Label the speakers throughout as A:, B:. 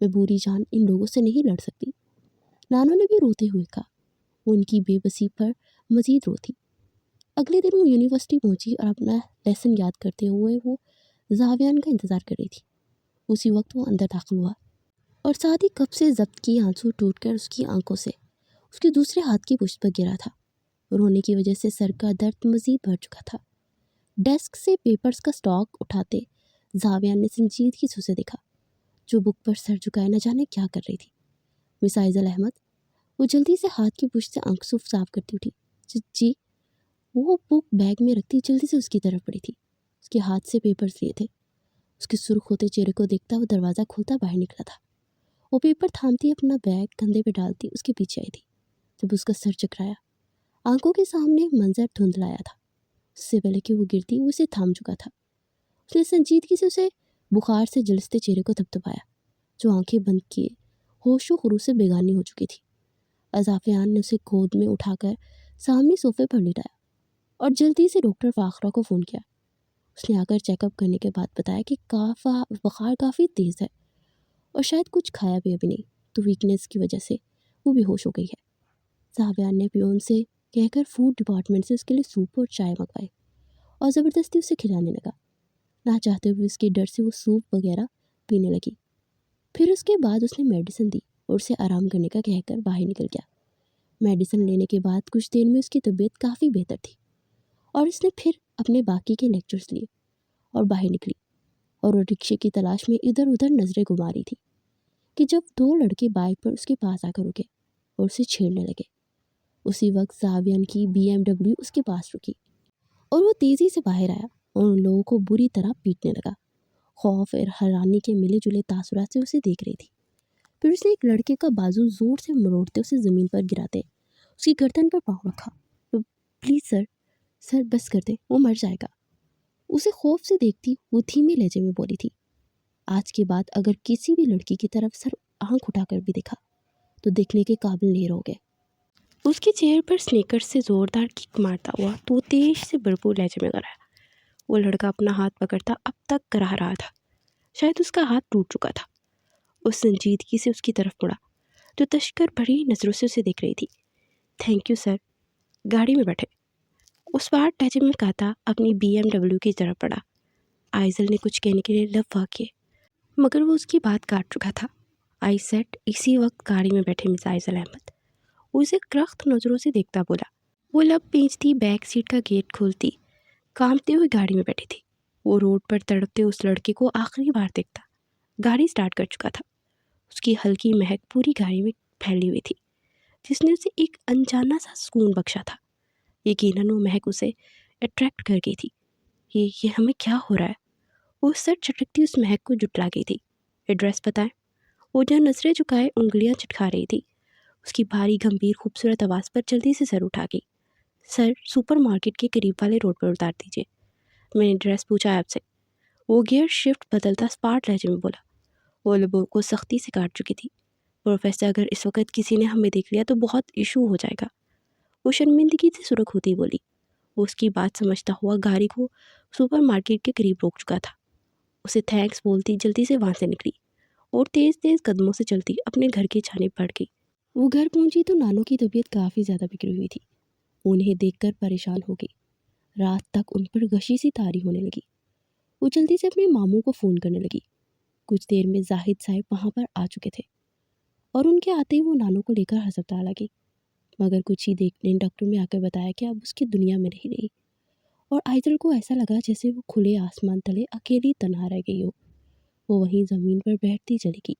A: میں بوری جان ان لوگوں سے نہیں لڑ سکتی۔ نانو نے بھی روتے ہوئے کہا۔ وہ ان کی بے بسی پر مزید روتی۔ اگلے دن وہ یونیورسٹی پہنچی اور اپنا لیسن یاد کرتے ہوئے وہ زاویان کا انتظار کر رہی تھی۔ اسی وقت وہ اندر داخل ہوا اور ساتھ ہی کب سے ضبط کی آنسو ٹوٹ کر اس کی آنکھوں سے اس کے دوسرے ہاتھ کی پشت پر گرا تھا۔ رونے کی وجہ سے سر کا درد مزید بڑھ چکا تھا۔ ڈیسک سے پیپرز کا سٹاک اٹھاتے زاویان نے سنجیدگی سے اسے دیکھا، جو بک پر سر جھکائے نہ جانے کیا کر رہی تھی۔ مس عائزل احمد، وہ جلدی سے ہاتھ کی پشت سے آنکھ صاف کرتی اٹھی۔ جی۔ وہ بک بیگ میں رکھتی جلدی سے اس کی طرف پڑی تھی۔ اس کے ہاتھ سے پیپرز لیے تھے۔ اس کے سرخ ہوتے چہرے کو دیکھتا وہ دروازہ کھولتا باہر نکلا تھا۔ وہ پیپر تھامتی اپنا بیگ کندھے پہ ڈالتی اس کے پیچھے آئی تھی۔ جب اس کا سر چکرایا، آنکھوں کے سامنے منظر دھندلایا تھا۔ اس سے پہلے کہ وہ گرتی وہ اسے تھام چکا تھا۔ اس نے سنجیدگی سے اسے بخار سے جلستے چہرے کو تھپتھپایا، جو آنکھیں بند کیے ہوش و خروش سے بیگانی ہو چکی تھی۔ اضافیان نے اسے گود میں اٹھا کر سامنے صوفے پر لٹایا اور جلدی سے ڈاکٹر فاخرہ کو فون کیا۔ اس نے آ کر چیک اپ کرنے کے بعد بتایا کہ بخار کافی تیز ہے اور شاید کچھ کھایا بھی ابھی نہیں، تو ویکنیس کی وجہ سے وہ بے ہوش ہو گئی ہے۔ زاویان نے پیون سے کہہ کر فوڈ ڈپارٹمنٹ سے اس کے لیے سوپ اور چائے منگوائے اور زبردستی اسے کھلانے لگا۔ نہ چاہتے ہوئے اس کے ڈر سے وہ سوپ وغیرہ پینے لگی۔ پھر اس کے بعد اس نے میڈیسن دی اور اسے آرام کرنے کا کہہ کر باہر نکل گیا۔ میڈیسن لینے کے بعد کچھ دیر میں اس کی طبیعت کافی بہتر تھی اور اس نے پھر اپنے باقی کے لیکچرز لیے اور باہر نکلی اور وہ رکشے کی تلاش میں ادھر ادھر نظریں گھما رہی تھی کہ جب دو لڑکے بائک پر اس کے پاس آ کر رکے اور اسے چھیڑنے لگے۔ اسی وقت زاویان کی BMW اس کے پاس رکی اور وہ تیزی سے باہر آیا اور ان لوگوں کو بری طرح پیٹنے لگا۔ خوف اور حیرانی کے ملے جلے تاثرات سے اسے دیکھ رہی تھی۔ پھر اس نے ایک لڑکے کا بازو زور سے مروڑتے اسے زمین پر گراتے اس کی گردن پر پاؤں رکھا۔ پلیز سر بس کر دیں، وہ مر جائے گا۔ اسے خوف سے دیکھتی وہ دھیمے لہجے میں بولی تھی، آج کے بعد اگر کسی بھی لڑکی کی طرف سر آنکھ اٹھا کر بھی دیکھا تو دیکھنے کے قابل نہیں رہو گے۔ اس کے چہرے پر سنیکر سے زوردار کک مارتا ہوا تو وہ تیز سے بھرپور لہجے میں کرایا۔ وہ لڑکا اپنا ہاتھ پکڑتا اب تک کرا رہا تھا، شاید اس کا ہاتھ ٹوٹ چکا تھا۔ اس سنجیدگی سے اس کی طرف مڑا جو تشکر بھری نظروں سے اسے دیکھ رہی تھی۔ تھینک یو سر، گاڑی میں بیٹھے۔ اس بار لہجے میں کہتا اپنی BMW کی طرف پڑا۔ عائزل نے کچھ کہنے کے لیے لب واہ کیے مگر وہ اس کی بات کاٹ چکا تھا۔ آئی سیٹ اسی وقت گاڑی میں بیٹھے مس عائزل احمد۔ وہ اسے کرخت نظروں سے دیکھتا بولا۔ وہ لب پیچتی بیک سیٹ کا گیٹ کھولتی کانپتے ہوئے گاڑی میں بیٹھی تھی۔ وہ روڈ پر تڑپتے اس لڑکے کو آخری بار دیکھتا۔ گاڑی سٹارٹ کر چکا تھا۔ اس کی ہلکی مہک پوری گاڑی میں پھیلی ہوئی تھی جس نے اسے ایک انجانا سا سکون بخشا تھا۔ یقیناً وہ مہک اسے اٹریکٹ کر گئی تھی۔ یہ ہمیں کیا ہو رہا ہے؟ وہ سر چٹکتی اس مہک کو جٹلا گئی تھی۔ ایڈریس بتائیں۔ وہ جو نظریں جھکائے انگلیاں چٹکا رہی تھی اس کی بھاری گمبھیر خوبصورت آواز پر جلدی سے سر اٹھا گئی۔ سر سپر مارکیٹ کے قریب والے روڈ پر اتار دیجیے، میں نے ایڈریس پوچھا ہے آپ سے۔ وہ گیئر شفٹ بدلتا اسپاٹ لہجے میں بولا۔ وہ لبوں کو سختی سے کاٹ چکی تھی۔ پروفیسر، اگر اس وقت کسی نے ہمیں دیکھ لیا تو بہت ایشو ہو جائے گا، وہ شرمندگی سے سرخ ہوتی بولی۔ وہ اس کی بات سمجھتا ہوا گاڑی کو سپر مارکیٹ کے قریب روک چکا تھا۔ اسے تھینکس بولتی جلدی سے وہاں سے نکلی اور تیز تیز قدموں سے چلتی اپنے گھر کی جانب بڑھ گئی۔ وہ گھر پہنچی تو نانو کی طبیعت کافی زیادہ بگڑی ہوئی تھی۔ انہیں دیکھ کر پریشان ہو گئی۔ رات تک ان پر غشی سی طاری ہونے لگی۔ وہ جلدی سے اپنے ماموں کو فون کرنے لگی۔ کچھ دیر میں زاہد صاحب وہاں پر آ چکے تھے اور ان کے آتے ہی وہ نانو کو لے کر ہسپتال آ گئی، مگر کچھ ہی دیکھنے ڈاکٹر نے آ کر بتایا کہ اب اس کی دنیا میں نہیں رہی اور عائزل کو ایسا لگا جیسے وہ کھلے آسمان تلے اکیلی تنہا رہ گئی ہو۔ وہ وہیں زمین پر بیٹھتی چلی گئی۔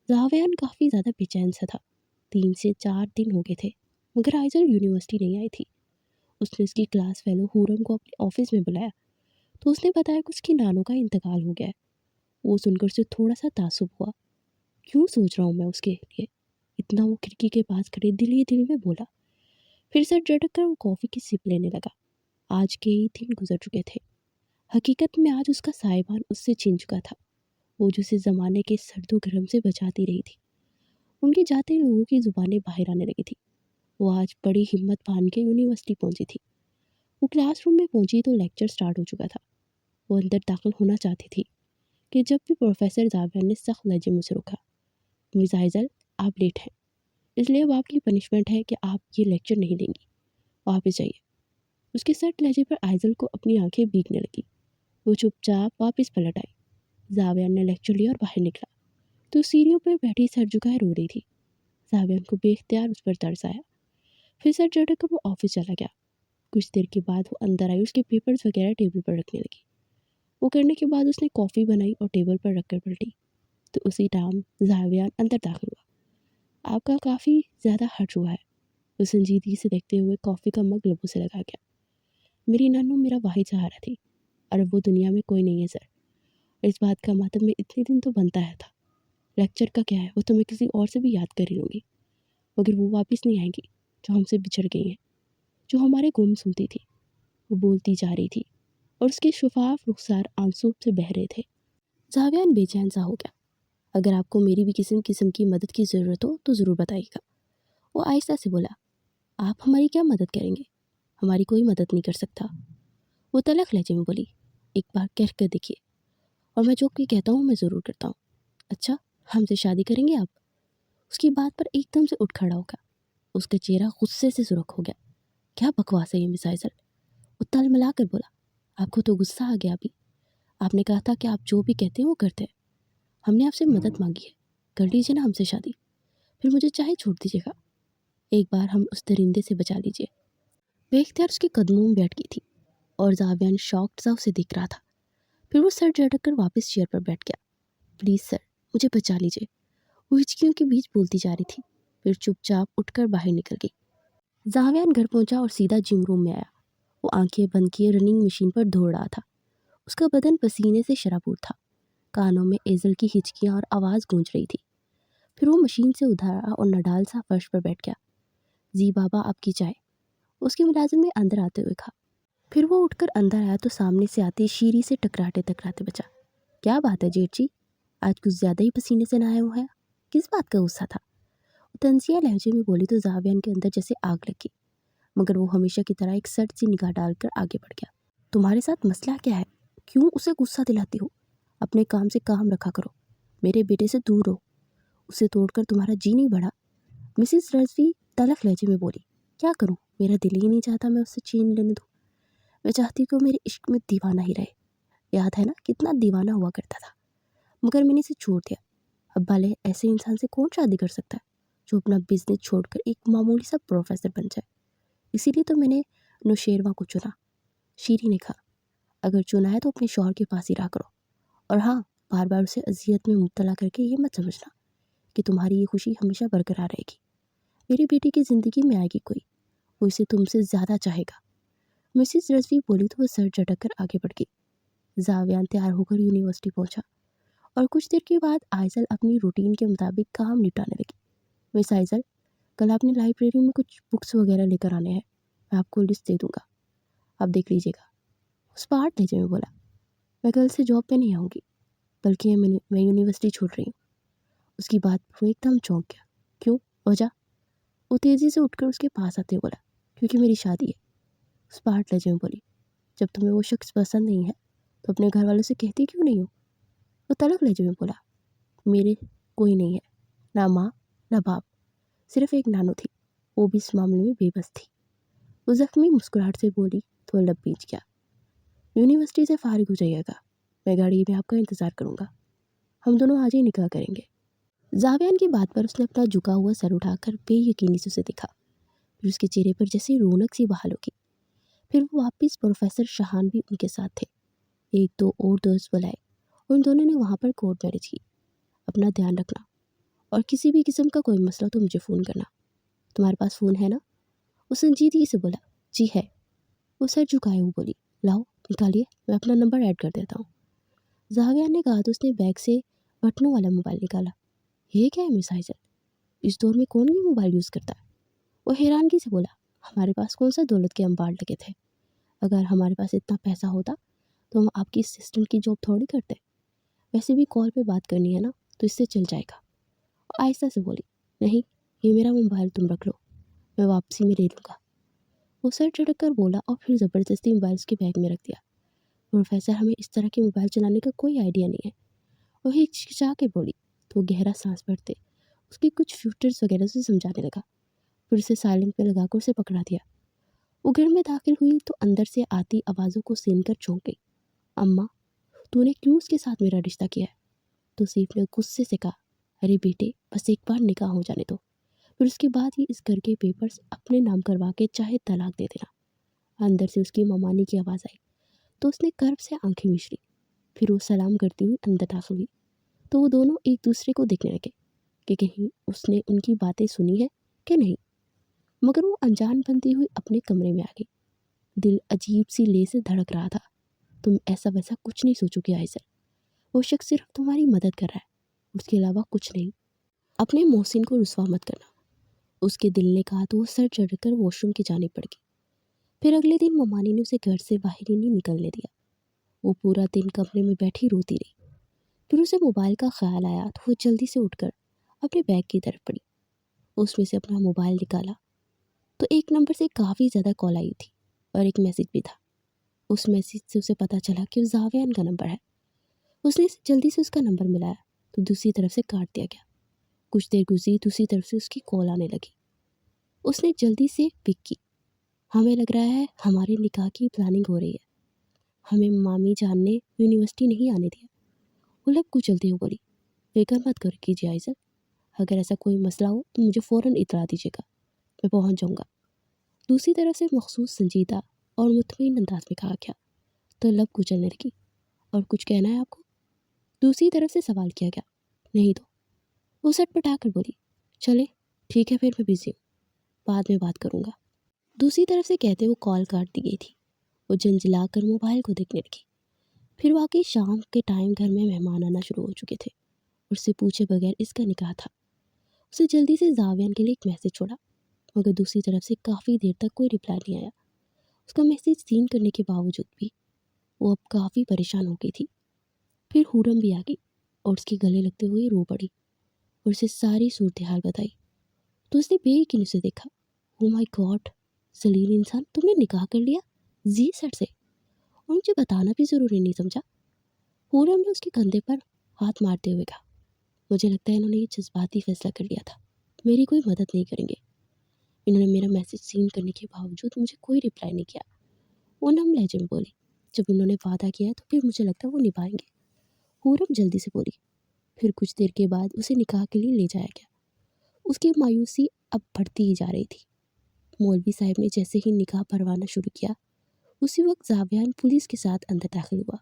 A: زاویان کافی زیادہ بے چین سا تھا۔ 3 سے 4 دن ہو گئے تھے مگر عائزل یونیورسٹی نہیں آئی تھی۔ اس نے اس کی کلاس فیلو حورم کو اپنے آفس میں بلایا تو اس نے بتایا کہ اس کی نانو کا انتقال ہو گیا ہے۔ وہ سن کر اسے تھوڑا سا تعصب ہوا۔ کیوں سوچ رہا ہوں میں اس کے لیے، اتنا وہ کھڑکی کے پاس کھڑے دل ہی دل میں بولا۔ پھر سر جھٹک کر وہ کافی کی سپ لینے لگا۔ آج کے ہی دن گزر چکے تھے۔ حقیقت میں آج اس کا سائبان اس سے چھن چکا تھا، وہ جو اسے زمانے کے سرد و گرم سے بچاتی رہی تھی۔ ان کے جاتے لوگوں کی زبانیں باہر آنے لگی تھی۔ وہ آج بڑی ہمت پان کے یونیورسٹی پہنچی تھی۔ وہ کلاس روم میں پہنچی تو لیکچر سٹارٹ ہو چکا تھا۔ وہ اندر داخل ہونا چاہتی تھی کہ جب بھی پروفیسر زاویان نے سخت لہجے میں اسے روکا۔ مس آئزل آپ لیٹ ہیں، اس لیے اب آپ کی پنشمنٹ ہے کہ آپ یہ لیکچر نہیں دیں گی، واپس جائیے۔ اس کے سرد لہجے پر آئزل کو اپنی آنکھیں بھیگنے لگی۔ وہ چپ چاپ واپس پلٹ آئی۔ زاویان نے لیکچر لیا اور باہر نکلا تو سیڑھیوں پر بیٹھی سر جھکائے رو رہی تھی۔ زاویان کو بے اختیار اس پر ترس آیا، پھر سر جھٹک کر وہ آفس چلا گیا۔ کچھ دیر کے بعد وہ اندر آئی، اس کے پیپرز وغیرہ ٹیبل پر رکھنے لگی۔ وہ کرنے کے بعد اس نے کافی بنائی اور ٹیبل پر رکھ کر پلٹی تو اسی ٹائم زاویان اندر داخل ہوا۔ آپ کا کافی زیادہ ہرٹ ہوا ہے، وہ سنجیدگی سے دیکھتے ہوئے کافی کا مگ لبوں سے لگا گیا۔ میری نانو میرا واحد سہارا تھی، اور اب وہ دنیا میں کوئی نہیں ہے سر۔ اس بات کا ماتم میں اتنے دن تو بنتا ہے تھا۔ لیکچر کا کیا ہے، وہ تو میں کسی اور سے بھی یاد کر ہی لوں گی، مگر وہ واپس نہیں آئیں گی جو ہم سے بچھڑ گئی ہیں، جو ہمارے گم سنتی تھی۔ وہ بولتی جا رہی تھی اور اس کے شفاف رخسار آنسو سے بہہ رہے تھے۔ زاویان بے چین سا ہو گیا۔ اگر آپ کو میری بھی کسی قسم کی مدد کی ضرورت ہو تو ضرور بتائیے گا، وہ آہستہ سے بولا۔ آپ ہماری کیا مدد کریں گے؟ ہماری کوئی مدد نہیں کر سکتا، وہ تلخ لہجے میں بولی۔ ایک بار کہہ کر دیکھیے، اور میں جو بھی کہتا ہوں میں ضرور کرتا ہوں۔ اچھا، ہم سے شادی کریں گے آپ؟ اس کی بات پر ایک دم سے اٹھ کھڑا ہو گیا۔ اس کا چہرہ غصے سے سرخ ہو گیا۔ کیا بکواس ہے یہ مس آئزل؟ وہ تل ملا کر بولا۔ آپ کو تو غصہ آ گیا ابھی، آپ نے کہا تھا کہ آپ جو بھی کہتے ہیں وہ کرتے ہیں۔ ہم نے آپ سے مدد مانگی ہے، کر لیجیے نا ہم سے شادی، پھر مجھے چاہے چھوڑ دیجیے گا۔ ایک بار ہم اس درندے سے بچا لیجیے۔ بے اختیار اس کے قدموں میں بیٹھ گئی تھی اور زاویان شاکڈ سا اسے دیکھ رہا تھا۔ پھر وہ سر جھٹک کر واپس چیئر پر بیٹھ گیا۔ پلیز سر، مجھے بچا لیجیے، وہ ہچکیوں کے بیچ بولتی جا رہی تھی، پھر چپ چاپ اٹھ کر باہر نکل گئی۔ زاویان گھر پہنچا اور سیدھا جم روم میں آیا۔ وہ آنکھیں بند کیے رننگ مشین پر دوڑ رہا تھا۔ اس کا بدن پسینے سے شرابور تھا، کانوں میں ایزل کی ہچکیاں اور آواز گونج رہی تھی۔ پھر وہ مشین سے ادھرا اور نڈال سا فرش پر بیٹھ گیا۔ جی بابا، آپ کی چائے، اس کے ملازم نے اندر آتے ہوئے کہا۔ پھر وہ اٹھ کر اندر آیا تو سامنے سے آتے شیری سے ٹکراتے بچا۔ کیا بات ہے جیٹ جی، آج کچھ زیادہ ہی پسینے سے نہائے ہوئے ہیں، کس بات کا غصہ تھا؟ وہ طنزیہ لہجے میں بولی تو زاویان کے اندر جیسے آگ لگی، مگر وہ ہمیشہ کی طرح ایک سرد سی نگاہ ڈال کر آگے بڑھ گیا۔ تمہارے ساتھ مسئلہ کیا ہے؟ کیوں اسے غصہ دلاتی ہو؟ اپنے کام سے کام رکھا کرو، میرے بیٹے سے دور رہو، اسے توڑ کر تمہارا جی نہیں بڑھا، مسز رضوی تلخ لہجے میں بولی۔ کیا کروں، میرا دل ہی نہیں چاہتا میں اس سے چین لینے دوں، میں چاہتی کہ وہ میرے عشق میں دیوانہ ہی رہے۔ یاد ہے نا کتنا دیوانہ ہوا کرتا تھا، مگر میں نے اسے چھوڑ دیا۔ اب بھلے ایسے انسان سے کون شادی کر سکتا ہے جو اپنا بزنس چھوڑ کر ایک معمولی سا پروفیسر بن جائے؟ اسی لیے تو میں نے نوشیروان کو چنا۔ شیری نے کہا، اگر چنا ہے تو اپنے شوہر کے پاس ہی رہا کرو، اور ہاں، بار بار اسے اذیت میں مبتلا کر کے یہ مت سمجھنا کہ تمہاری یہ خوشی ہمیشہ برقرار رہے گی۔ میری بیٹی کی زندگی میں آئے گی کوئی، وہ اسے تم سے زیادہ چاہے گا۔ مسز رضوی بولی تو وہ سر جھٹک کر آگے بڑھ گئی۔ زاویان تیار ہو کر یونیورسٹی پہنچا اور کچھ دیر کے بعد آئزل اپنی روٹین کے مطابق کام نپٹانے لگی۔ مس آئزل، کل آپ نے لائبریری میں کچھ بکس وغیرہ لے کر آنے ہیں، میں آپ کو لسٹ دے دوں گا، آپ دیکھ لیجیے گا، اس پارٹ لہجے میں بولا۔ میں کل سے جاب پہ نہیں آؤں گی، بلکہ میں یونیورسٹی چھوڑ رہی ہوں۔ اس کی بات پر وہ ایک دم چونک گیا۔ کیوں، وجہ؟ وہ تیزی سے اٹھ کر اس کے پاس آتے بولا۔ کیونکہ میری شادی ہے، اس پارٹ لہجے میں بولی۔ جب تمہیں وہ شخص پسند نہیں ہے تو اپنے گھر والوں سے کہتی کیوں نہیں ہو؟ وہ تلخ لہجے میں بولا۔ میرے کوئی نہیں ہے، نہ ماں نہ باپ، صرف ایک نانو تھی، وہ بھی اس معاملے میں بے بس تھی، وہ زخمی مسکراہٹ سے بولی تو لب بیچ گیا۔ یونیورسٹی سے فارغ ہو جائیے گا، میں گاڑی میں آپ کا انتظار کروں گا، ہم دونوں آج ہی نکاح کریں گے۔ زاویان کی بات پر اس نے اپنا جھکا ہوا سر اٹھا کر بے یقینی سے اسے دیکھا، پھر اس کے چہرے پر جیسے رونق سی بحال ہوگی۔ پھر وہ واپس پروفیسر شہان بھی ان کے ساتھ تھے، ایک دو اور دوست بلائے اور ان دونوں نے وہاں پر کورٹ میرج کی۔ اپنا دھیان رکھنا، اور کسی بھی قسم کا کوئی مسئلہ تو مجھے فون کرنا۔ تمہارے پاس فون ہے نا؟ وہ سنجیدگی سے بولا۔ جی ہے، وہ سر جھکائے وہ بولی۔ لاؤ نکالیے، میں اپنا نمبر ایڈ کر دیتا ہوں۔ زاویان نے کہا تو اس نے بیگ سے بٹنوں والا موبائل نکالا۔ یہ کیا ہے مس آئزل، اس دور میں کون یہ موبائل یوز کرتا ہے؟ وہ حیرانگی سے بولا۔ ہمارے پاس کون سا دولت کے انبار لگے تھے، اگر ہمارے پاس اتنا پیسہ ہوتا تو ہم آپ کی اسسٹنٹ کی جاب تھوڑی کرتے، ویسے بھی کال پہ بات کرنی ہے نا تو اس سے چل جائے گا۔ وہ آہستہ سے بولی، نہیں، یہ میرا موبائل تم رکھ لو، میں واپسی میں لے لوں گا۔ وہ سر جھٹک کر بولا اور پھر زبردستی موبائل اس کے بیگ میں رکھ دیا۔ پروفیسر، ہمیں اس طرح کے موبائل چلانے کا کوئی آئیڈیا نہیں ہے، وہ ہچکچا کے بولی تو وہ گہرا سانس بھرتے اس کے کچھ فیوچرز وغیرہ سے سمجھانے لگا، پھر اسے سائلنٹ پہ لگا کر اسے پکڑا دیا۔ وہ گھر میں داخل ہوئی تو اندر سے آتی آوازوں کو سن کر چونک گئی۔ اماں، تو نے کیوں اس کے ساتھ میرا رشتہ کیا ہے؟ توصیف نے غصے سے کہا، ارے بیٹے، بس ایک بار نکاح ہو جانے دو، پھر اس کے بعد ہی اس گھر کے پیپرز اپنے نام کروا کے چاہے طلاق دے دینا۔ اندر سے اس کی ممانی کی آواز آئی تو اس نے کرب سے آنکھیں مچ لی، پھر وہ سلام کرتی ہوئی اندر داخل ہوئی تو وہ دونوں ایک دوسرے کو دیکھنے لگے کہ کہیں اس نے ان کی باتیں سنی ہے کہ نہیں، مگر وہ انجان بنتی ہوئی اپنے کمرے میں آ گئی۔ دل عجیب سی لے سے دھڑک رہا تھا۔ تم ایسا ویسا کچھ نہیں سوچو گے آئسر، وہ شخص صرف تمہاری مدد کر رہا ہے، اس کے علاوہ کچھ نہیں۔ اپنے محسن کو رسوا مت کرنا، اس کے دل نے کہا تو وہ سر چڑھ کر واش روم کی جانب پڑ گئی۔ پھر اگلے دن ممانی نے اسے گھر سے باہر ہی نہیں نکلنے دیا۔ وہ پورا دن کمرے میں بیٹھی روتی رہی۔ پھر اسے موبائل کا خیال آیا تو وہ جلدی سے اٹھ کر اپنے بیگ کی طرف پڑی۔ اس میں سے اپنا موبائل نکالا تو ایک نمبر سے کافی زیادہ کال آئی تھی اور ایک میسیج بھی تھا۔ اس میسیج سے اسے پتہ چلا کہ وہ زاویان کا نمبر ہے۔ اس نے جلدی سے اس کا نمبر ملایا تو دوسری طرف سے کاٹ دیا گیا۔ کچھ دیر گزری، دوسری طرف سے اس کی کال آنے لگی۔ اس نے جلدی سے پک کی۔ ہمیں لگ رہا ہے ہمارے نکاح کی پلاننگ ہو رہی ہے، ہمیں مامی جان نے یونیورسٹی نہیں آنے دیا۔ وہ لب کچلتے ہوئے بولی، فکر مت کر کیجیے آئزل، اگر ایسا کوئی مسئلہ ہو تو مجھے فوراً اطلاع دیجیے گا، میں پہنچ جاؤں گا۔ دوسری طرف سے مخصوص سنجیدہ اور مطمئن انداز میں کہا گیا تو لب کچلنے لگی، اور کچھ کہنا ہے آپ کو؟ دوسری طرف سے سوال کیا گیا، نہیں تو۔ وہ سٹ پٹا کر بولی، چلے ٹھیک ہے، پھر میں بزی ہوں، بعد میں بات کروں گا۔ دوسری طرف سے کہتے وہ کال کاٹ دی گئی تھی۔ وہ جنجلا کر موبائل کو دیکھنے لگی۔ پھر واقعی شام کے ٹائم گھر میں مہمان آنا شروع ہو چکے تھے، اور اس سے پوچھے بغیر اس کا نکاح تھا۔ اسے جلدی سے زاویان کے لیے ایک میسیج چھوڑا، مگر دوسری طرف سے کافی دیر تک کوئی رپلائی نہیں آیا۔ اس کا میسیج سین کرنے کے باوجود بھی وہ اب کافی پریشان ہو گئی تھی۔ پھر حورم بھی آ گئی اور اس کے گلے لگتے ہوئے رو پڑی اور اسے ساری صورتحال بتائی تو اس نے بے یقینی سے دیکھا، او مائی گاڈ، ذلیل انسان، تم نے نکاح کر لیا زی سر سے، اور مجھے بتانا بھی ضروری نہیں سمجھا۔ حورم نے اس کے کندھے پر ہاتھ مارتے ہوئے کہا، مجھے لگتا ہے انہوں نے یہ جذباتی فیصلہ کر لیا تھا، میری کوئی مدد نہیں کریں گے۔ انہوں نے میرا میسیج سین کرنے کے باوجود مجھے کوئی رپلائی نہیں کیا۔ وہ نم لہجے میں بولی، جب انہوں نے وعدہ کیا ہے تو پھر مجھے لگتا ہے وہ نبھائیں گے۔ حورم جلدی سے بولی۔ پھر کچھ دیر کے بعد اسے نکاح کے لیے لے جایا گیا۔ اس کی مایوسی اب بڑھتی ہی جا رہی تھی۔ مولوی صاحب نے جیسے ہی نکاح پروانا شروع کیا، اسی وقت زاویان پولیس کے ساتھ اندر داخل ہوا۔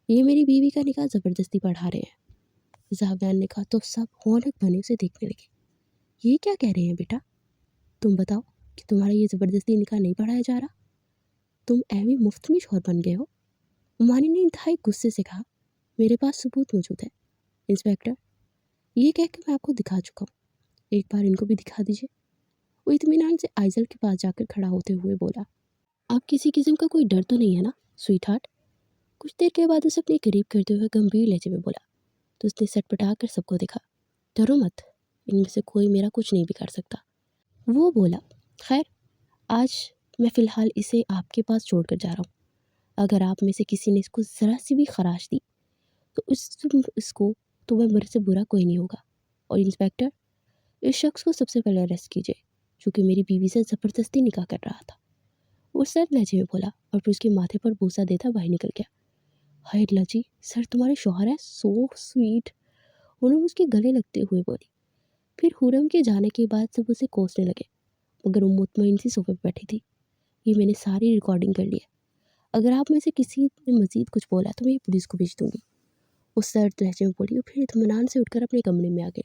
A: یہ میری بیوی کا نکاح زبردستی پڑھا رہے ہیں، زاویان نے کہا تو سب ہونک بنے اسے دیکھنے لگے۔ یہ کیا کہہ رہے ہیں بیٹا؟ تم بتاؤ کہ تمہارا یہ زبردستی نکاح نہیں پڑھایا جا رہا؟ تم ایویں مفت میں شوہر بن گئے ہو؟ مانی نے انتہائی غصے سے کہا، میرے پاس ثبوت موجود ہے انسپیکٹر، یہ کہہ کے میں آپ کو دکھا چکا ہوں، ایک بار ان کو بھی دکھا دیجیے۔ وہ اطمینان سے آئزل کے پاس جا کر کھڑا ہوتے ہوئے بولا، آپ کسی قسم کا کوئی ڈر تو نہیں ہے نا سویٹ ہارٹ؟ کچھ دیر کے بعد اسے اپنے قریب کرتے ہوئے گمبھیر لہجے میں بولا تو اس نے سٹ پٹا کر سب کو دیکھا، ڈرو مت، ان میں سے کوئی میرا کچھ نہیں بگاڑ سکتا۔ وہ بولا، خیر آج میں فی الحال اسے آپ کے پاس چھوڑ کر جا رہا ہوں، اگر آپ میں سے کسی نے اس کو ذرا سی بھی خراش دی تو اس کو تو وہ میرے سے برا کوئی نہیں ہوگا، اور انسپیکٹر اس شخص کو سب سے پہلے اریسٹ کیجیے چونکہ میری بیوی سے زبردستی نکاح کر رہا تھا۔ وہ سر لہجے میں بولا اور پھر اس کے ماتھے پر بوسہ دیتا باہر نکل گیا۔ ہائے اللہ جی، سر تمہارے شوہر ہیں، سو سویٹ، انہوں نے اس کے گلے لگتے ہوئے بولی۔ پھر حورم کے جانے کے بعد سب اسے کوسنے لگے، مگر وہ مطمئن سی صوفے پہ بیٹھی تھی۔ یہ میں نے ساری ریکارڈنگ کر لی ہے، اگر آپ میں سے کسی نے مزید کچھ بولا تو میں یہ پولیس کو بھیج دوں گی، وہ سرد لہجے میں بولی اور پھر اطمینان سے اٹھ کر اپنے کمرے میں آ گئی۔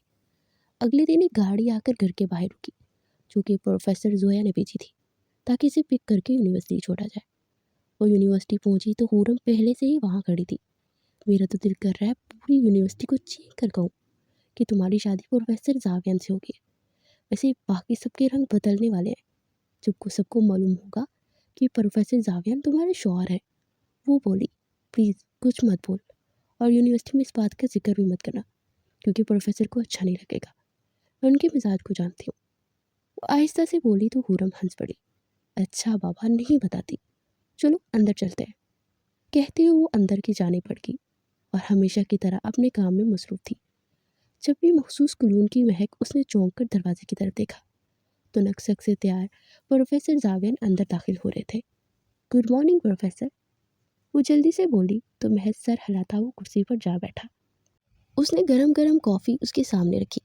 A: اگلے دن ایک گاڑی آ کر گھر کے باہر رکی جو کہ پروفیسر زویا نے بھیجی تھی تاکہ اسے پک کر کے یونیورسٹی چھوڑا جائے۔ وہ یونیورسٹی پہنچی تو حورم پہلے سے ہی وہاں کھڑی تھی۔ میرا تو دل کر رہا ہے پوری یونیورسٹی کو چینک کر کہوں کہ تمہاری شادی پروفیسر زاویان سے ہوگی، ویسے باقی سب کے رنگ بدلنے والے ہیں جب کو سب کو معلوم ہوگا کہ پروفیسر زاویان تمہارے شوہر ہیں۔ وہ بولی، پلیز کچھ مت بول اور یونیورسٹی میں اس بات کا ذکر بھی مت کرنا کیونکہ پروفیسر کو اچھا نہیں لگے گا، میں ان کے مزاج کو جانتی ہوں۔ وہ آہستہ سے بولی تو حورم ہنس پڑی، اچھا بابا نہیں بتاتی، چلو اندر چلتے ہیں۔ کہتے ہوئے وہ اندر کی جانے پڑ گئی اور ہمیشہ کی طرح اپنے کام میں مصروف تھی۔ جب بھی مخصوص کلون کی مہک اس نے چونک کر دروازے کی طرف دیکھا تو نقصق سے تیار پروفیسر زاویان اندر داخل ہو رہے تھے۔ گڈ مارننگ پروفیسر، وہ جلدی سے بولی تو محض سر ہلاتا وہ کرسی پر جا بیٹھا۔ اس نے گرم گرم کافی اس کے سامنے رکھی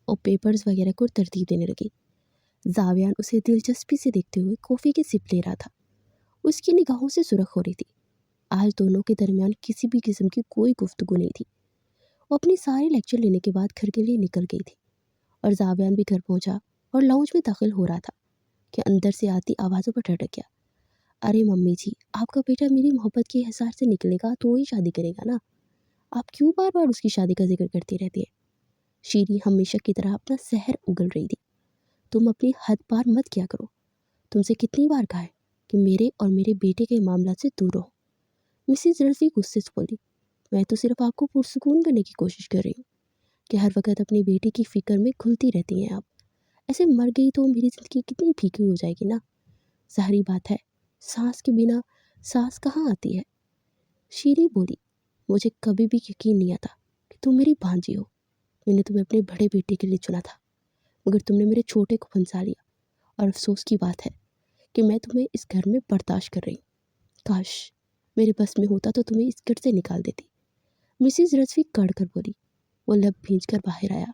A: اور پیپرز وغیرہ کو ترتیب دینے لگی۔ زاویان اسے دلچسپی سے دیکھتے ہوئے کافی کی سپ لے رہا تھا۔ اس کی نگاہوں سے سرخ ہو رہی تھی۔ آج دونوں کے درمیان کسی بھی قسم کی کوئی گفتگو نہیں تھی۔ وہ اپنی سارے لیکچر لینے کے بعد گھر کے لیے نکل گئی تھی اور زاویان بھی گھر پہنچا اور لاؤنج میں داخل ہو رہا تھا کہ اندر سے آتی آوازوں پر ٹھٹک گیا۔ ارے ممی جی، آپ کا بیٹا میری محبت کے حصار سے نکلے گا تو ہی شادی کرے گا نا، آپ کیوں بار بار اس کی شادی کا ذکر کرتی رہتی ہیں؟ شیری ہمیشہ کی طرح اپنا سحر اگل رہی تھی۔ تم اپنی حد پار مت کیا کرو، تم سے کتنی بار کہا ہے کہ میرے اور میرے بیٹے کے معاملات سے دور رہو۔ مسز رضوی غصے سے بولی، میں تو صرف آپ کو پرسکون کرنے کی کوشش کر رہی ہوں کہ ہر وقت اپنی بیٹی کی فکر میں کھلتی رہتی ہیں آپ۔ ایسے مر گئی تو میری زندگی کتنی پھیکی ہو جائے گی نا۔ ظاہری بات ہے سانس کے بنا سانس کہاں آتی ہے۔ شیری بولی، مجھے کبھی بھی یقین نہیں آتا کہ تم میری بھانجی ہو۔ میں نے تمہیں اپنے بڑے بیٹے کے لیے چنا تھا، مگر تم نے میرے چھوٹے کو پھنسا لیا، اور افسوس کی بات ہے کہ میں تمہیں اس گھر میں برداشت کر رہی ہوں۔ کاش میرے بس میں ہوتا تو تمہیں اس گھر سے نکال دیتی۔ مسز رضوی کڑ کر بولی۔ وہ لب بھینچ کر باہر آیا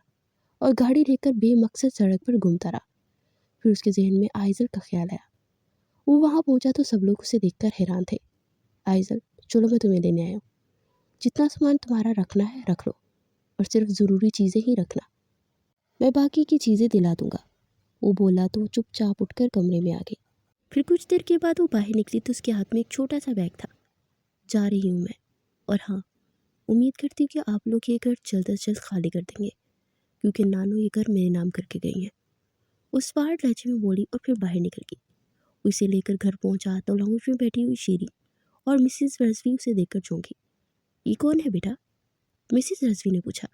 A: اور گاڑی لے کر بے مقصد سڑک پر گھومتا رہا۔ پھر اس کے ذہن میں آئزل کا خیال آیا۔ وہ وہاں پہنچا تو سب لوگ اسے دیکھ کر حیران تھے۔ آئزل، چلو میں تمہیں لینے آیا ہوں، جتنا سامان تمہارا رکھنا ہے رکھ لو، اور صرف ضروری چیزیں ہی رکھنا، میں باقی کی چیزیں دلا دوں گا۔ وہ بولا تو چپ چاپ اٹھ کر کمرے میں آ گئی۔ پھر کچھ دیر کے بعد وہ باہر نکلی تو اس کے ہاتھ میں ایک چھوٹا سا بیگ تھا۔ جا رہی ہوں میں، اور ہاں، امید کرتی ہوں کہ آپ لوگ یہ گھر جلد از جلد خالی کر دیں گے، کیونکہ نانو یہ گھر میرے نام کر کے گئی ہیں۔ وہ سوارٹ لہجے میں بولی اور پھر باہر نکل گئی۔ اسے لے کر گھر پہنچا تو لاؤنج میں بیٹھی ہوئی شیری اور مسز رضوی اسے دیکھ کر چونکی۔ یہ کون ہے بیٹا؟ مسز رضوی نے پوچھا۔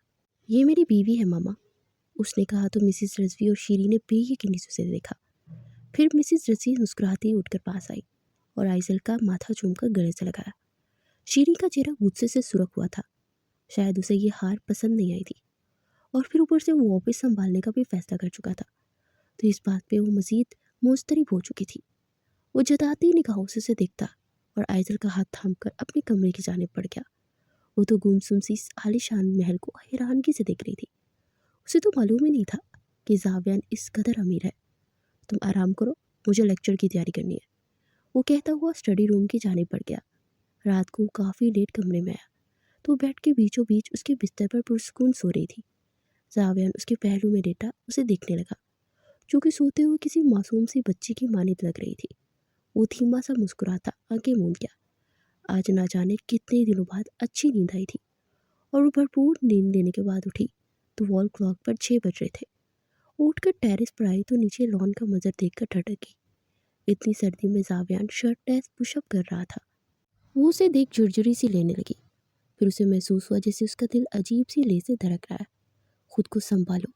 A: یہ میری بیوی ہے ماما، اس نے کہا تو مسز رضوی اور شیری نے بے یقینی سے اسے دیکھا۔ پھر مسز رضوی مسکراتی اٹھ کر پاس آئی اور آئزل کا ماتھا چوم کر گلے سے لگایا۔ شیری کا چہرہ غصے سے سرخ ہوا تھا، شاید اسے یہ ہار پسند نہیں آئی تھی، اور پھر اوپر سے وہ آفس سنبھالنے کا بھی فیصلہ کر چکا تھا، تو اس بات پہ وہ مزید مضطرب ہو چکی تھی۔ وہ جتاتی نگاہوں سے اسے دیکھتا اور آئزل کا ہاتھ تھام کر اپنے کمرے کی جانب بڑھ گیا۔ وہ تو گمسم سی عالیشان محل کو حیرانگی سے دیکھ رہی تھی۔ اسے تو معلوم ہی نہیں تھا کہ زاویان اس قدر امیر ہے۔ تم آرام کرو، مجھے لیکچر کی تیاری کرنی ہے، وہ کہتا ہوا اسٹڈی روم کی جانب بڑھ گیا۔ رات کو کافی لیٹ کمرے میں آیا تو بیڈ کے بیچوں بیچ اس کے بستر پر پرسکون سو رہی تھی۔ زاویان اس کے پہلو میں لیٹا اسے دیکھنے لگا، جو کہ سوتے ہوئے کسی معصوم سی بچی کی مانند لگ رہی تھی۔ وہ دھیما سا مسکراتا آنکھیں موند گیا۔ آج نہ جانے کتنے دنوں بعد اچھی نیند آئی تھی، اور وہ بھرپور نیند لینے کے بعد اٹھی تو وال کلاک پر 6 بج رہے تھے۔ وہ اٹھ کر ٹیرس پر آئی تو نیچے لان کا منظر دیکھ کر ٹھٹک گئی۔ اتنی سردی میں زاویان شرٹ لیس پش اپ کر رہا تھا۔ وہ اسے دیکھ جھرجھری سی لینے لگی۔ پھر اسے محسوس ہوا جیسے اس کا دل عجیب سی لے سے دھڑک رہا ہے۔ خود کو سنبھالو،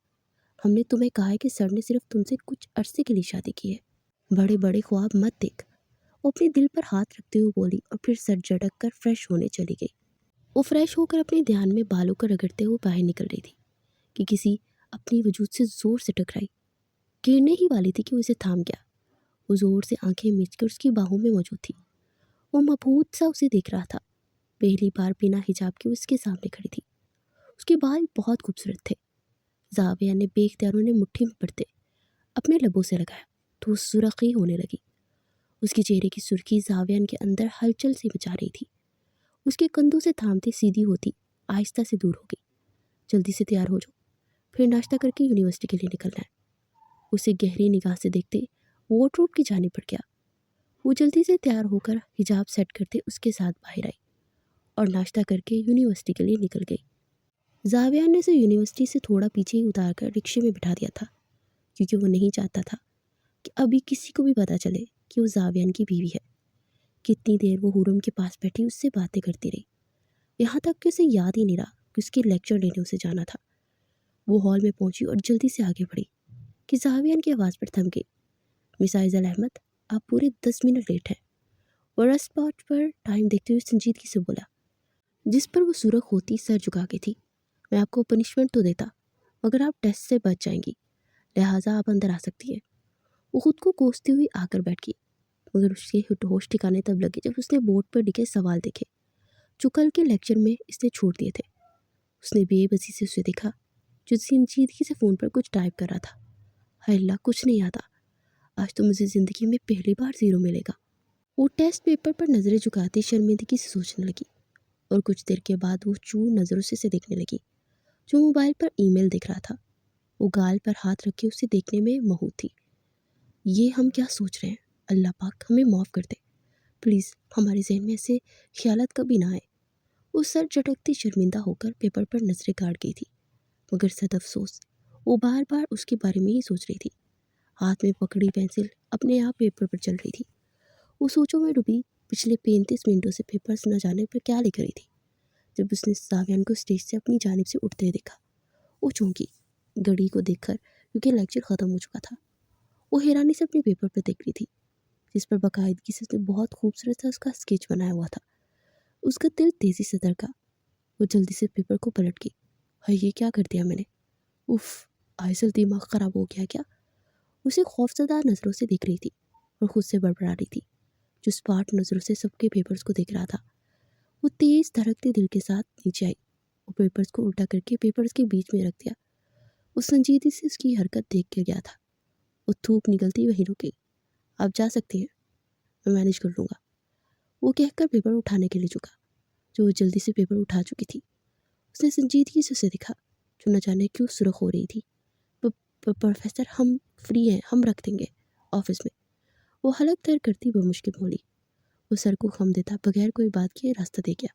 A: ہم نے تمہیں کہا ہے کہ سر نے صرف تم سے کچھ عرصے کے لیے شادی کی ہے، بڑے بڑے خواب مت دیکھ، وہ اپنے دل پر ہاتھ رکھتے ہوئے بولی، اور پھر سر جھٹک کر فریش ہونے چلی گئی۔ وہ فریش ہو کر اپنے دھیان میں بالوں کو رگڑتے ہوئے باہر نکل رہی تھی کہ کسی اپنی وجود سے زور سے ٹکرائی۔ گرنے ہی والی تھی کہ وہ اسے تھام گیا۔ وہ زور سے آنکھیں مچ کر اس کی باہوں میں موجود تھی۔ وہ مبہوت سا اسے دیکھ رہا تھا۔ پہلی بار بنا حجاب کے اس کے سامنے کھڑی تھی۔ اس کے بال بہت خوبصورت تھے۔ زاویہ نے بے اختیار انہیں مٹھی میں پڑتے اپنے لبوں سے لگایا تو وہ سرخی ہونے لگی۔ اس کے چہرے کی سرخی زاویان کے اندر ہلچل سی مچا رہی تھی۔ اس کے کندھوں سے تھامتے سیدھی ہوتی آہستہ سے دور ہو گئی۔ جلدی سے تیار ہو جاؤ، پھر ناشتہ کر کے یونیورسٹی کے لیے نکلنا ہے۔ اسے گہری نگاہ سے دیکھتے وارڈ روب کی جانب بڑھ گیا۔ وہ جلدی سے تیار ہو کر حجاب سیٹ کرتے اس کے ساتھ باہر آئی اور ناشتہ کر کے یونیورسٹی کے لیے نکل گئی۔ زاویان نے اسے یونیورسٹی سے تھوڑا پیچھے ہی اتار کر رکشے میں بٹھا دیا تھا، کیونکہ وہ نہیں چاہتا تھا کہ ابھی کسی کو بھی پتہ چلے کہ وہ زاویان کی بیوی ہے۔ کتنی دیر وہ حرم کے پاس بیٹھی اس سے باتیں کرتی رہی، یہاں تک کہ اسے یاد ہی نہیں رہا کہ اس کے لیکچر لینے اسے جانا تھا۔ وہ ہال میں پہنچی اور جلدی سے آگے بڑھی کہ زاویان کی آواز پر تھم گئی۔ مس آئزل احمد، آپ پورے 10 منٹ لیٹ ہیں۔ وہ رسٹ واچ پر ٹائم دیکھتے ہوئے سنجیدگی سے بولا، جس پر وہ سرخ ہوتی سر جھکا کے تھی۔ میں آپ کو پنشمنٹ تو دیتا، مگر آپ ٹیسٹ سے بچ جائیں گی، لہٰذا آپ اندر آ سکتی ہیں۔ وہ خود کو کوستی ہوئی آ کر بیٹھ گئی، مگر اس کے ہوش ٹھکانے تب لگے جب اس نے بورڈ پر لکھے سوال دیکھے جو کل کے لیکچر میں اس نے چھوڑ دیے تھے۔ اس نے بے بسی سے اسے دیکھا جو سنجیدگی سے فون پر کچھ ٹائپ کر رہا تھا۔ ہائے اللہ، کچھ نہیں آتا، آج تو مجھے زندگی میں پہلی بار 0 ملے گا۔ وہ ٹیسٹ پیپر پر نظریں جھکاتی شرمندگی سے سوچنے لگی، اور کچھ دیر کے بعد وہ چور نظروں سے اسے دیکھنے لگی جو موبائل پر ای میل دیکھ رہا تھا۔ وہ گال پر ہاتھ رکھے اسے دیکھنے میں مہو تھی۔ یہ ہم کیا سوچ رہے ہیں؟ اللہ پاک ہمیں معاف کر دے، پلیز ہمارے ذہن میں ایسے خیالات کبھی نہ آئے۔ وہ سر جھٹکتی شرمندہ ہو کر پیپر پر نظریں گاڑ گئی تھی، مگر صد افسوس وہ بار بار اس کے بارے میں ہی سوچ رہی تھی۔ ہاتھ میں پکڑی پینسل اپنے آپ پیپر پر چل رہی تھی۔ وہ سوچوں میں ڈوبی پچھلے 35 منٹوں سے پیپرز نہ جانے پر کیا لکھ رہی تھی۔ جب اس نے زاویان کو اسٹیج سے اپنی جانب سے اٹھتے دیکھا، وہ چونکی گھڑی کو دیکھ کر، کیونکہ لیکچر ختم ہو چکا تھا۔ وہ حیرانی سے اپنے پیپر پر دیکھ رہی تھی جس پر باقاعدگی سے اس نے بہت خوبصورت سا اس کا اسکیچ بنایا ہوا تھا۔ اس کا دل تیزی سے دھڑکا۔ وہ جلدی سے پیپر کو پلٹ گئی۔ ہائے، یہ کیا کر دیا میں نے؟ اف، آئزل دماغ خراب ہو گیا کیا؟ اسے خوفزدہ نظروں سے دیکھ رہی تھی اور خود سے بڑبڑا رہی تھی جو اسپاٹ نظروں سے سب کے پیپرز کو دیکھ رہا تھا۔ وہ تیز دھڑکتے دل کے ساتھ نیچے آئی۔ وہ پیپرز کو الٹا کر کے پیپرز کے بیچ میں رکھ دیا۔ وہ سنجیدگی سے اس کی حرکت دیکھ کر گیا تھا۔ وہ تھوک نکلتی وہیں رک گئی۔ آپ جا سکتی ہیں، میں مینیج کر لوں گا، وہ کہہ کر پیپر اٹھانے کے لیے جھکا جو وہ جلدی سے پیپر اٹھا چکی تھی۔ اس نے سنجیدگی سے اسے دیکھا جو نہ جانے کیوں سرخ ہو رہی تھی۔ پروفیسر، ہم فری ہیں، ہم رکھ دیں گے آفس میں، وہ حلق تر کرتی بمشکل بولی۔ وہ سر کو خم دیتا بغیر کوئی بات کیے راستہ دے گیا۔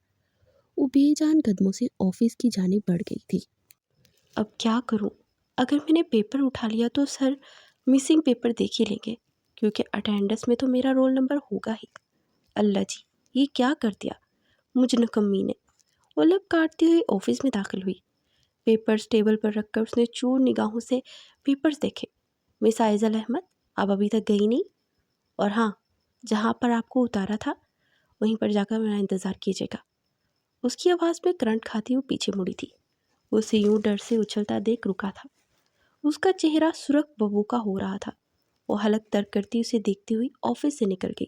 A: وہ بے جان قدموں سے آفس کی جانب بڑھ گئی تھی۔ اب کیا کروں؟ اگر میں نے پیپر اٹھا لیا تو سر مسنگ پیپر دیکھ ہی لیں گے، کیونکہ اٹینڈنس میں تو میرا رول نمبر ہوگا ہی۔ اللہ جی، یہ کیا کر دیا مجھ نکمی نے۔ وہ لب کاٹتی ہوئی آفس میں داخل ہوئی۔ پیپرز ٹیبل پر رکھ کر اس نے چور نگاہوں سے پیپرز دیکھے۔ مس آئزل احمد، آپ ابھی تک گئی نہیں؟ اور ہاں، جہاں پر آپ کو اتارا تھا وہیں پر جا کر میرا انتظار کیجیے گا۔ اس کی آواز میں کرنٹ کھاتی وہ پیچھے مڑی تھی۔ وہ اسے یوں ڈر سے اچھلتا دیکھ رکا تھا۔ اس کا چہرہ سرخ ببو کا ہو رہا تھا۔ وہ حلق تر کرتی اسے دیکھتی ہوئی آفس سے نکل گئی۔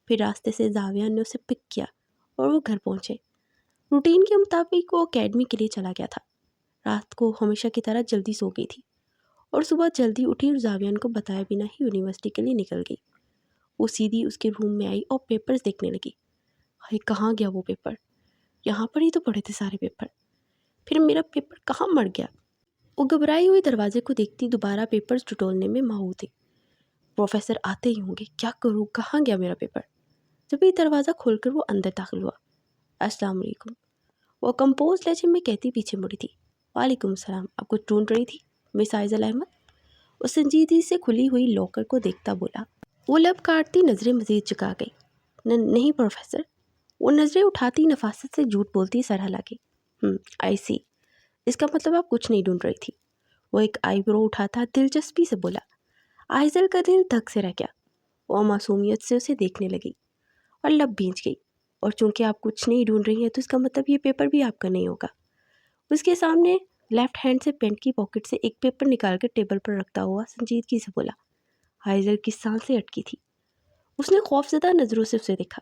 A: پھر راستے سے زاویہ نے اسے پک کیا اور وہ گھر پہنچے۔ روٹین کے مطابق وہ اکیڈمی کے لیے چلا گیا تھا۔ رات کو ہمیشہ کی طرح جلدی سو گئی تھی اور صبح جلدی اٹھی اور زاویان کو بتائے بنا ہی یونیورسٹی کے لیے نکل گئی۔ وہ سیدھی اس کے روم میں آئی اور پیپرز دیکھنے لگی۔ ہائے، کہاں گیا وہ پیپر؟ یہاں پر ہی تو پڑے تھے سارے پیپر، پھر میرا پیپر کہاں مر گیا؟ وہ گھبرائی ہوئی دروازے کو دیکھتی دوبارہ پیپرز ٹٹولنے میں ماہو تھی۔ پروفیسر آتے ہی ہوں گے، کیا کروں، کہاں گیا میرا پیپر؟ جب یہ دروازہ کھول کر وہ اندر داخل ہوا۔ السلام علیکم، وہ کمپوز لہجے میں کہتی پیچھے مڑی تھی۔ وعلیکم السلام، آپ کچھ ڈھونڈ رہی تھی مس آئزل احمد؟ وہ سنجیدگی سے کھلی ہوئی لاکر کو دیکھتا بولا۔ وہ لب کاٹتی نظریں مزید چکا گئی۔ نہیں پروفیسر، وہ نظریں اٹھاتی نفاست سے جھوٹ بولتی سر ہلا گئی۔ آئی سی، اس کا مطلب آپ کچھ نہیں ڈھونڈ رہی تھی۔ وہ ایک آئی برو اٹھاتا دلچسپی سے بولا۔ آئزل کا دل دھک سے رہ گیا۔ وہ معصومیت سے اسے دیکھنے لگی اور لب بھینچ گئی۔ اور چونکہ آپ کچھ نہیں ڈھونڈ رہی ہیں تو اس کا مطلب یہ پیپر بھی آپ کا نہیں ہوگا۔ اس کے سامنے لیفٹ ہینڈ سے پینٹ کی پاکٹ سے ایک پیپر نکال کر ٹیبل پر رکھتا ہوا سنجیدگی سے بولا۔ آئزل کی سانسیں اٹکی تھی۔ اس نے خوفزدہ نظروں سے اسے دیکھا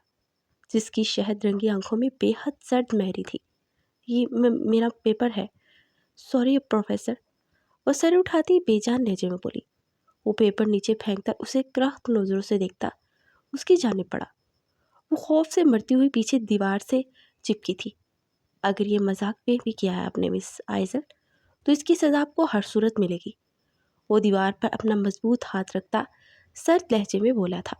A: جس کی شہد رنگی آنکھوں میں بے حد سرد مہری تھی۔ یہ میرا پیپر ہے، سوری پروفیسر، وہ سر اٹھاتی بے جان لہجے میں بولی۔ وہ پیپر نیچے پھینکتا اسے کرخت نظروں سے دیکھتا اس کی جانب پڑا۔ وہ خوف سے مرتی ہوئی پیچھے دیوار سے چپکی تھی۔ اگر یہ مذاق میں بھی کیا ہے آپ نے مس آئزل تو اس کی سزا آپ کو ہر صورت ملے گی، وہ دیوار پر اپنا مضبوط ہاتھ رکھتا سرد لہجے میں بولا تھا۔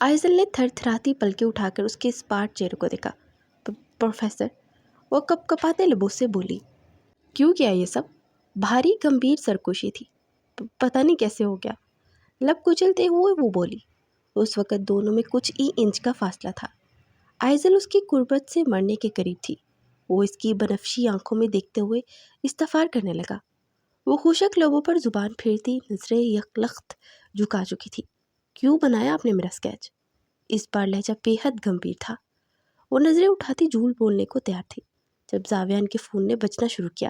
A: آئزل نے تھر تھراتی پلکیں اٹھا کر اس کے اسپاٹ چہرے کو دیکھا۔ پروفیسر، وہ کپ کپاتے لبوں سے بولی۔ کیوں کیا یہ سب؟ بھاری گمبھیر سرکوشی تھی۔ پتہ نہیں کیسے ہو گیا، لب کچلتے ہوئے وہ بولی۔ اس وقت دونوں میں کچھ ہی انچ کا فاصلہ تھا۔ آئزل اس کی قربت سے مرنے کے قریب تھی۔ وہ اس کی بنفشی آنکھوں میں دیکھتے ہوئے استغفار کرنے لگا۔ وہ خشک لبوں پر زبان پھیرتی نظریں یکلخت جھکا چکی تھی۔ کیوں بنایا آپ نے میرا اسکیچ؟ اس بار لہجہ بے حد گمبھیر تھا۔ وہ نظریں اٹھاتی جھوٹ بولنے کو تیار تھی جب زاویان کے فون نے بجنا شروع کیا۔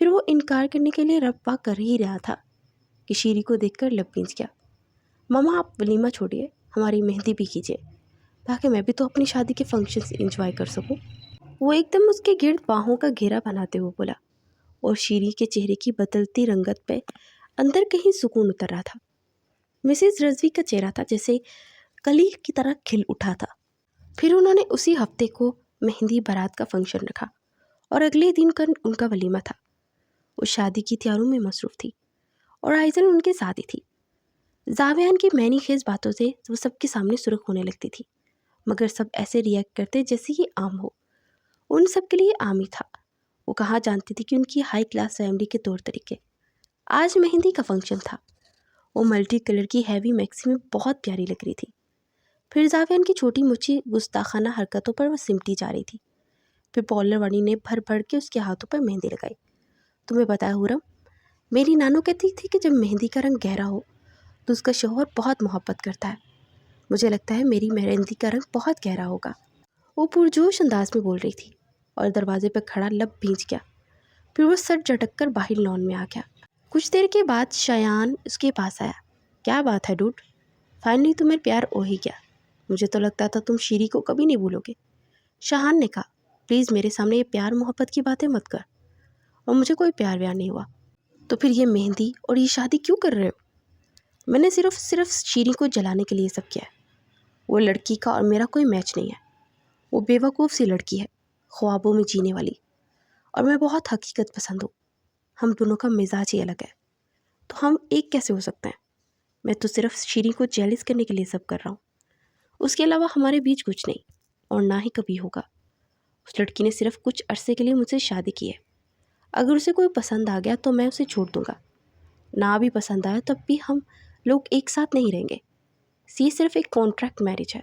A: پھر وہ انکار کرنے کے لیے رفع کر ہی رہا تھا کہ شیری کو دیکھ کر لب بھیج گیا۔ ماما آپ ولیمہ چھوڑیے، ہماری مہندی بھی کیجیے تاکہ میں بھی تو اپنی شادی کے فنکشنز انجوائے کر سکوں۔ وہ ایک دم اس کے گرد باہوں کا گھیرا بناتے ہوئے بولا، اور شیری کے چہرے کی بدلتی رنگت پہ اندر کہیں سکون اتر رہا تھا۔ مسز رضوی کا چہرہ تھا جیسے کلی کی طرح کھل اٹھا تھا۔ پھر انہوں نے اسی ہفتے کو مہندی بارات کا فنکشن رکھا اور اگلے دن ان کا ولیمہ تھا۔ وہ شادی کی تیاریوں میں مصروف تھی اور آئزل ان کے ساتھ ہی تھی۔ زاویان کی معنی خیز باتوں سے وہ سب کے سامنے سرخ ہونے لگتی تھی، مگر سب ایسے ریئیکٹ کرتے جیسے یہ عام ہو۔ ان سب کے لیے عام ہی تھا۔ وہ کہاں جانتی تھی کہ ان کی ہائی کلاس فیملی کے طور طریقے۔ آج مہندی کا فنکشن تھا۔ وہ ملٹی کلر کی ہیوی میکسی میں بہت پیاری لگ رہی تھی۔ پھر زاویان کی چھوٹی مچھی گستاخانہ حرکتوں پر وہ سمٹی جا رہی تھی۔ پھر پارلر والی نے بھر بھر کے اس کے ہاتھوں پر مہندی لگائی۔ تمہیں پتہ ہے حورم، میری نانو کہتی تھی کہ جب مہندی کا رنگ گہرا ہو تو اس کا شوہر بہت محبت کرتا ہے۔ مجھے لگتا ہے میری مہندی کا رنگ بہت گہرا ہوگا۔ وہ پرجوش انداز میں بول رہی تھی اور دروازے پہ کھڑا لب بھیج گیا۔ پھر وہ سر جھٹک کر باہر لان میں آ گیا۔ کچھ دیر کے بعد شایان اس کے پاس آیا۔ کیا بات ہے ڈوڈ، فائنلی تمہیں پیار ہو ہی گیا۔ مجھے تو لگتا تھا تم شیری کو کبھی نہیں بھولو گے۔ شاہان نے کہا، پلیز میرے سامنے یہ پیار محبت کی باتیں مت کر، اور مجھے کوئی پیار ویار نہیں ہوا۔ تو پھر یہ مہندی اور یہ شادی کیوں کر رہے ہو؟ میں نے صرف شیری کو جلانے کے لیے سب کیا ہے۔ وہ لڑکی کا اور میرا کوئی میچ نہیں ہے۔ وہ بے وقوف سی لڑکی ہے، خوابوں میں جینے والی، اور میں بہت حقیقت پسند ہوں۔ ہم دونوں کا مزاج ہی الگ ہے، تو ہم ایک کیسے ہو سکتے ہیں؟ میں تو صرف شیری کو جیلس کرنے کے لیے سب کر رہا ہوں۔ اس کے علاوہ ہمارے بیچ کچھ نہیں، اور نہ ہی کبھی ہوگا۔ اس لڑکی نے صرف کچھ عرصے کے لیے مجھ سے شادی کی ہے۔ اگر اسے کوئی پسند آ گیا تو میں اسے چھوڑ دوں گا، نہ بھی پسند آیا تب بھی ہم لوگ ایک ساتھ نہیں رہیں گے۔ یہ صرف ایک کانٹریکٹ میرج ہے۔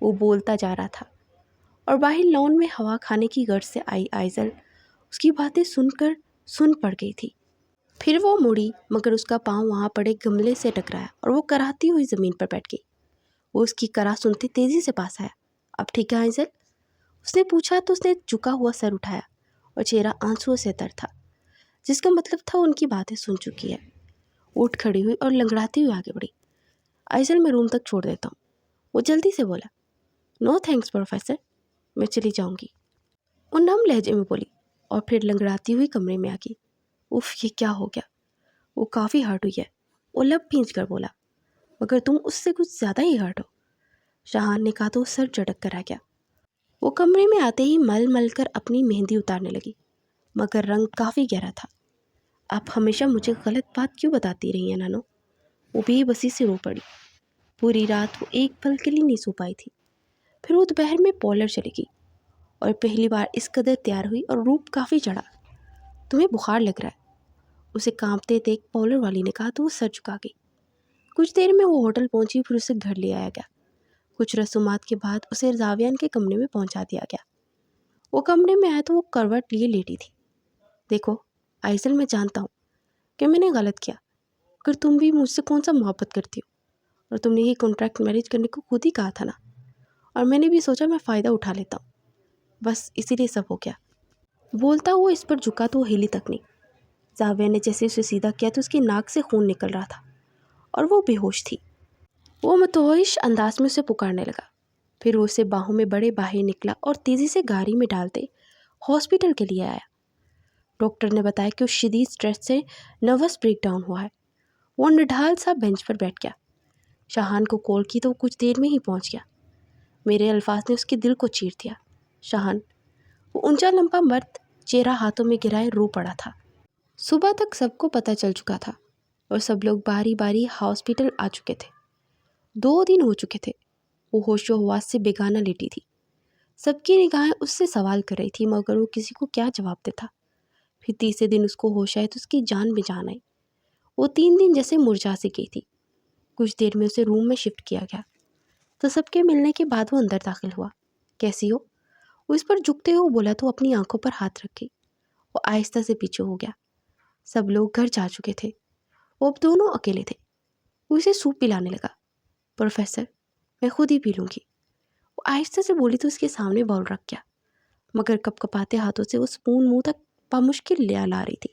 A: وہ بولتا جا رہا تھا، اور باہر لان میں ہوا کھانے کی غرض سے آئی آئزل اس کی باتیں سن پڑ گئی تھی۔ پھر وہ مڑی، مگر اس کا پاؤں وہاں پڑے گملے سے ٹکرایا اور وہ کراہتی ہوئی زمین پر بیٹھ گئی۔ وہ اس کی کرا سنتے تیزی سے پاس آیا۔ اب ٹھیک ہے آئزل؟ اس نے پوچھا تو اس نے جھکا ہوا سر اٹھایا اور چہرہ آنسوؤں سے تر تھا، جس کا مطلب تھا ان کی باتیں سن چکی ہے۔ اٹھ کھڑی ہوئی اور لنگڑاتی ہوئی آگے بڑھی۔ آئزل میں روم تک چھوڑ دیتا ہوں۔ وہ جلدی سے بولا، نو تھینکس پروفیسر، میں چلی جاؤں گی۔ وہ نم لہجے میں بولی اور پھر لنگڑاتی ہوئی کمرے میں آ گئی۔ اف، یہ کیا ہو گیا؟ وہ کافی ہرٹ ہوئی ہے، وہ لب بھینچ کر بولا، مگر تم اس سے کچھ زیادہ ہی ہرٹ ہو۔ شاہان نے کہا تو وہ سر جھٹک کر آ گیا۔ وہ کمرے میں آتے ہی مل کر اپنی مہندی اتارنے لگی، مگر رنگ کافی گہرا تھا۔ آپ ہمیشہ مجھے غلط بات کیوں بتاتی رہی ہیں نانو؟ وہ بے بسی سے رو پڑی۔ پوری رات وہ ایک پل کے لیے نہیں سو پائی تھی۔ پھر وہ دوپہر میں پارلر چلی گئی اور پہلی بار اس قدر تیار ہوئی اور روپ کافی چڑھا۔ تمہیں بخار لگ رہا ہے، اسے کانپتے دیکھ پارلر والی نے کہا تو وہ سر جھکا گئی۔ کچھ دیر میں وہ ہوٹل پہنچی، پھر اسے گھر لے آیا گیا۔ کچھ رسومات کے بعد اسے زاویان کے کمرے میں پہنچا دیا گیا۔ وہ کمرے میں آیا تو وہ کروٹ لیے لیٹی تھی۔ دیکھو آئزل، میں جانتا ہوں کہ میں نے غلط کیا، اگر تم بھی مجھ سے کون سا محبت کرتی ہو، اور تم نے یہ کانٹریکٹ میرج کرنے کو خود ہی کہا تھا نا، اور میں نے بھی سوچا میں فائدہ اٹھا لیتا ہوں، بس اسی لیے سب ہو گیا۔ بولتا ہوا اس پر جھکا تو وہ ہلی تک نہیں۔ زاویان نے جیسے اسے سیدھا کیا تو اس کی ناک سے خون نکل رہا تھا اور وہ بے ہوش تھی۔ وہ متوحش انداز میں اسے پکارنے لگا۔ پھر وہ اسے باہوں میں بڑے باہر نکلا اور تیزی سے گاڑی میں ڈالتے ہاسپٹل کے لیے آیا۔ ڈاکٹر نے بتایا کہ اس شدید اسٹریس سے نروس بریک ڈاؤن ہوا ہے۔ وہ نڈھال سا بینچ پر بیٹھ گیا۔ شاہان کو کال کی تو وہ کچھ دیر میں ہی پہنچ گیا۔ میرے الفاظ نے اس کے دل کو چیر دیا۔ شاہان، وہ اونچا لمبا مرد چہرہ ہاتھوں میں گرائے رو پڑا تھا۔ صبح تک سب کو پتہ چل چکا تھا اور سب لوگ باری باری ہاسپٹل آ چکے تھے۔ 2 دن ہو چکے تھے۔ وہ ہوش و حواس سے بیگانہ لیٹی تھی۔ سب کی نگاہیں اس سے سوال کر رہی تھی، مگر وہ کسی کو کیا جواب دیتا۔ پھر تیسرے دن اس کو ہوش آئے تو اس کی جان میں جان آئی۔ وہ 3 دن جیسے مرجھا سی گئی تھی۔ کچھ دیر میں اسے روم میں شفٹ کیا گیا تو سب کے ملنے کے بعد وہ اندر داخل ہوا۔ کیسی ہو؟ وہ اس پر جھکتے ہوئے بولا تو اپنی آنکھوں پر ہاتھ رکھ گئی۔ وہ آہستہ سے پیچھے ہو گیا۔ سب لوگ گھر جا چکے تھے، وہ اب دونوں اکیلے تھے۔ وہ اسے سوپ پلانے لگا۔ پروفیسر، میں خود ہی پی لوں گی، وہ آہستہ سے بولی تو اس کے سامنے باؤل رکھ گیا، مگر کپ کپاتے ہاتھوں سے وہ سپون منہ تک بمشکل لے لا رہی تھی۔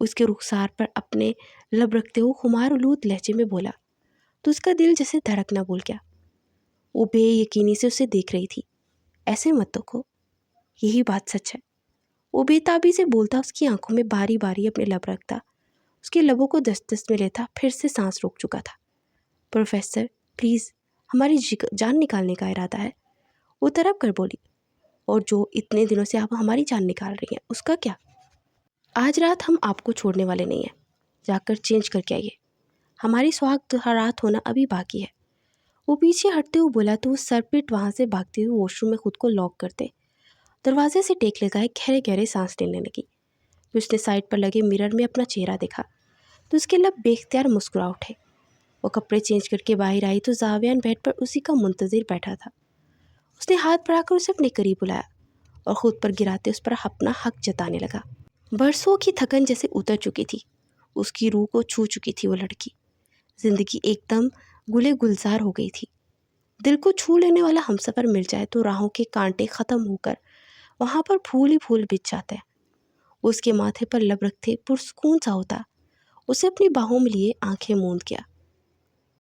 A: اس کے رخسار پر اپنے لب رکھتے ہوئے خمار آلود لہجے میں بولا تو اس کا دل جیسے دھڑکنا بھول گیا۔ وہ بے یقینی سے اسے دیکھ رہی تھی۔ ایسے مت دیکھو، یہی بات سچ ہے۔ وہ بے تابی سے بولتا، اس کی آنکھوں میں باری باری اپنے لب رکھتا، اس کے لبوں کو دست دست میں لیتا، پھر سے سانس روک چکا تھا۔ پروفیسر پلیز، ہماری جان نکالنے کا ارادہ ہے، وہ تڑپ کر بولی۔ اور جو اتنے دنوں سے آپ ہماری جان نکال رہی ہیں اس کا کیا؟ آج رات ہم آپ کو چھوڑنے والے نہیں ہیں، جا کر چینج کر کے آئیے، ہماری سہاگ رات ہونا ابھی باقی ہے۔ وہ پیچھے ہٹتے ہوئے بولا تو وہ سرپٹ وہاں سے بھاگتے ہوئے واش روم میں خود کو لاک کرتے دروازے سے ٹیک لگائے گہرے گہرے سانس لینے لگی۔ اس نے سائڈ پر لگے مرر میں اپنا چہرہ دیکھا تو اس کے لب بے اختیار مسکرا اٹھے۔ وہ کپڑے چینج کر کے باہر آئی تو زاویان بیڈ پر اسی کا منتظر بیٹھا تھا۔ اس نے ہاتھ بڑھا کر اسے اپنے قریب بلایا اور خود پر گراتے اس پر اپنا حق جتانے لگا۔ برسوں کی تھکن جیسے اتر چکی تھی، اس کی روح کو چھو چکی تھی وہ لڑکی۔ زندگی ایک دم گلے گلزار ہو گئی تھی۔ دل کو چھو لینے والا ہمسفر مل جائے تو راہوں کے کانٹے ختم ہو کر وہاں پر پھول ہی پھول بچ جاتے ہیں۔ اس کے ماتھے پر لب رکھتے پرسکون سا ہوتا، اسے اپنی باہوں میں لیے آنکھیں موند گیا۔